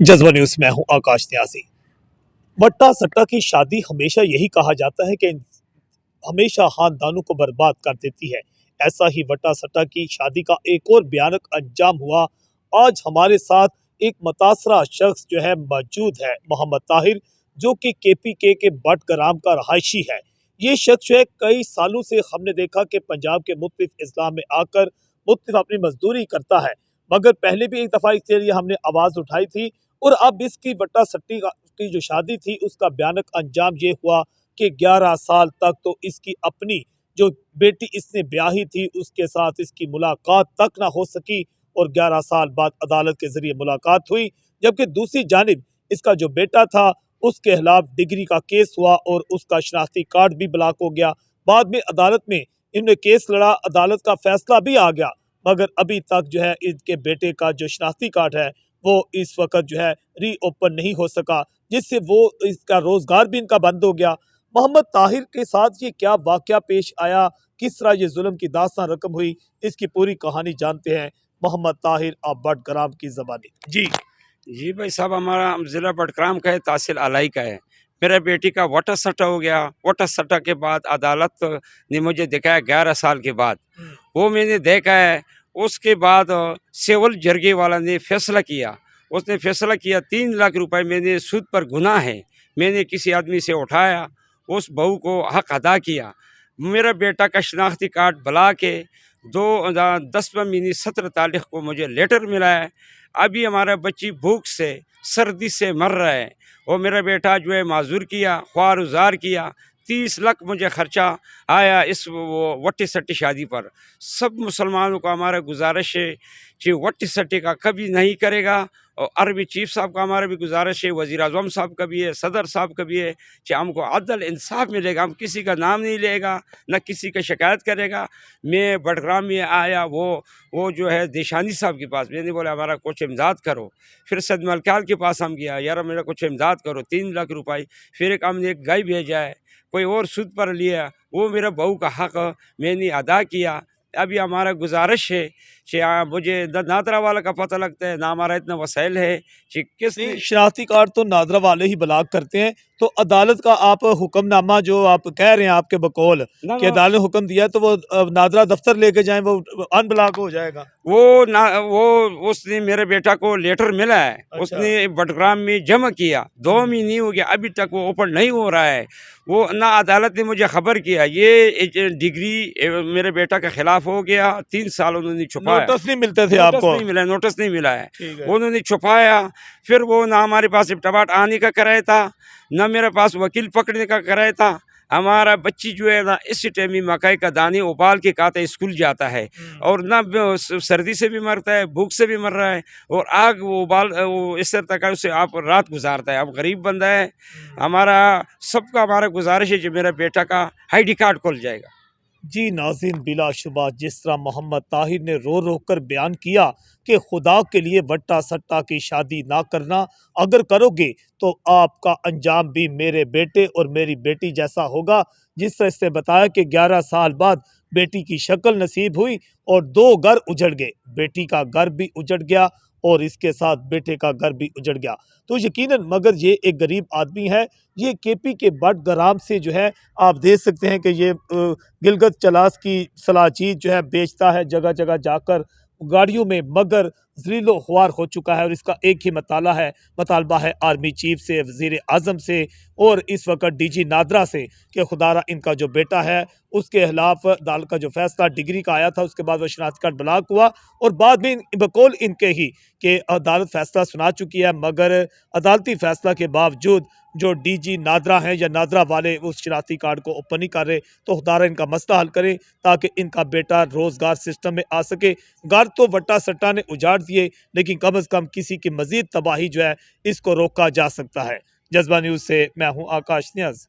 जज्बा न्यूज में हूं आकाश न्यासी। वट्टा सट्टा की शादी हमेशा यही कहा जाता है कि हमेशा खानदानों को बर्बाद कर देती है। ऐसा ही वट्टा सट्टा की शादी का एक और भयानक अंजाम हुआ। आज हमारे साथ एक मुतासरा शख्स जो है मौजूद है, मोहम्मद ताहिर, जो कि KPK के बटग्राम का रहायशी है। ये शख्स जो है कई सालों से हमने देखा कि पंजाब के मुख्तलिफ अजला में आकर मुख्तलिफ अपनी मजदूरी करता है, मगर पहले भी एक दफ़ा इसके लिए हमने आवाज़ उठाई थी। और अब इसकी वट्टा सट्टी की जो शादी थी उसका भयानक अंजाम ये हुआ कि 11 साल तक तो इसकी अपनी जो बेटी इसने ब्याही थी उसके साथ इसकी मुलाकात तक ना हो सकी, और 11 साल बाद अदालत के जरिए मुलाकात हुई। जबकि दूसरी जानिब इसका जो बेटा था उसके खिलाफ डिग्री का केस हुआ और उसका शनाख्ती कार्ड भी ब्लॉक हो गया। बाद में अदालत में इन्होंने केस लड़ा, अदालत का फैसला भी आ गया, मगर अभी तक जो है इनके बेटे का जो शनाख्ती कार्ड है वो इस वक्त जो है री ओपन नहीं हो सका, जिससे वो इसका रोजगार भी इनका बंद हो गया। मोहम्मद ताहिर के साथ ये क्या वाकया पेश आया, किस तरह ये जुल्म की दास्तान रकम हुई, इसकी पूरी कहानी जानते हैं मोहम्मद ताहिर अब बटग्राम की ज़बानी। जी भाई साहब, हमारा ज़िला बटग्राम का है, तहसील आलाई का है। मेरा बेटी का वाटर सट्टा हो गया। वाटर सट्टा के बाद अदालत ने मुझे दिखाया 11 साल के बाद, वो मैंने देखा है। उसके बाद सिविल जरगे वाला ने फैसला किया। उसने फैसला किया 3 लाख रुपए मैंने सूद पर गुनाह है, मैंने किसी आदमी से उठाया, उस बहू को हक अदा किया। मेरा बेटा का शनाख्ती कार्ड बना के 10वें महीने 17 तारीख को मुझे लेटर मिला है। अभी हमारा बच्ची भूख से सर्दी से मर रहा है, और मेरा बेटा जो है माजूर किया, ख्वार उजार किया। 30 लाख मुझे खर्चा आया इस वट्टी सट्टी शादी पर। सब मुसलमानों का हमारा गुजारिश है कि वट्टी सट्टी का कभी नहीं करेगा। और अरबी चीफ साहब का हमारा भी गुजारिश है, वज़ीर आज़म साहब का भी है, सदर साहब का भी है कि हमको अदल इंसाफ मिलेगा। हम किसी का नाम नहीं लेगा, न किसी का शिकायत करेगा। मैं बटग्राम में आया, वो जो है देशानी साहब के पास, मैंने बोला हमारा कुछ इमदाद करो। फिर सद मलकाल के पास हम गया, यार मेरा कुछ इमदाद करो, 3 लाख रुपए। फिर हमने एक गाय भेजा है, कोई और सूद पर लिया, वो मेरा बहू का हक मैंने अदा किया। अभी हमारा गुजारिश है कि मुझे नादरा वाला का पता लगता है ना, हमारा इतना वसाइल है कि किस शनाख्ती कार्ड तो नादरा वाले ही ब्लॉक करते हैं। तो अदालत का आप हुक्मनामा जो आप कह रहे हैं आपके बकौल कि अदालत ने हुक्म दिया, तो वो नादरा दफ्तर लेके जाएं, वो अनब्लॉक हो जाएगा। वो उसने मेरे बेटा को लेटर मिला है। अच्छा। उसने बटग्राम में जमा किया, 2 महीने हो गया, अभी तक वो ओपन नहीं हो रहा है। वो ना अदालत ने मुझे खबर किया, ये डिग्री मेरे बेटा के खिलाफ हो गया। 3 साल उन्होंने छुपाया, नोटिस नहीं मिलते थे आपको? नहीं मिला, नोटिस नहीं मिला है, उन्होंने छुपाया। फिर वो ना हमारे पास इब्तबाट आने का कराया था, ना मेरे पास वकील पकड़ने का कराया था। हमारा बच्ची जो है ना इस टाइम में मकई का दाने उबाल के खाता स्कूल जाता है, और ना सर्दी से भी मरता है, भूख से भी मर रहा है, और आग वो इस तरह तक उससे आप रात गुजारता है। अब गरीब बंदा है। हमारा सबका हमारा गुजारिश है कि मेरा बेटा का ID कार्ड खुल जाएगा। जी नाज़रीन, बिलाशुबा जिस तरह मोहम्मद ताहिर ने रो रो कर बयान किया कि खुदा के लिए वट्टा सट्टा की शादी ना करना, अगर करोगे तो आपका अंजाम भी मेरे बेटे और मेरी बेटी जैसा होगा। जिस तरह से बताया कि 11 साल बाद बेटी की शक्ल नसीब हुई और 2 घर उजड़ गए, बेटी का घर भी उजड़ गया और इसके साथ बेटे का घर भी उजड़ गया। तो यकीनन मगर ये एक गरीब आदमी है। ये KPK बटग्राम से जो है आप देख सकते हैं कि ये गिलगत चलास की सलाचीज जो है बेचता है जगह जगह जाकर गाड़ियों में, मगर ज़लीलो ख्वार हो चुका है। और इसका एक ही मतालबा है आर्मी चीफ से, वज़ीर आज़म से और इस वक्त DG नादरा से कि खुदारा इनका जो बेटा है उसके खिलाफ अदालत का जो फैसला डिग्री का आया था, उसके बाद वो शनाख्ती कार्ड ब्लॉक हुआ, और बाद में बकौल इनके ही कि अदालत फैसला सुना चुकी है, मगर अदालती फैसला के बावजूद जो DG नादरा हैं या नादरा वाले उस शनाख्ती कार्ड को ओपन नहीं कर रहे। तो खुदारा इनका मसला हल करें ताकि इनका बेटा रोज़गार सिस्टम में आ सके। घर तो वट्टा सट्टा ने उजाड़ दिए, लेकिन कम अज़ कम किसी की मज़ीद तबाही जो है इसको रोका जा सकता है। जज्बा न्यूज़ से मैं हूँ आकाश न्याज़।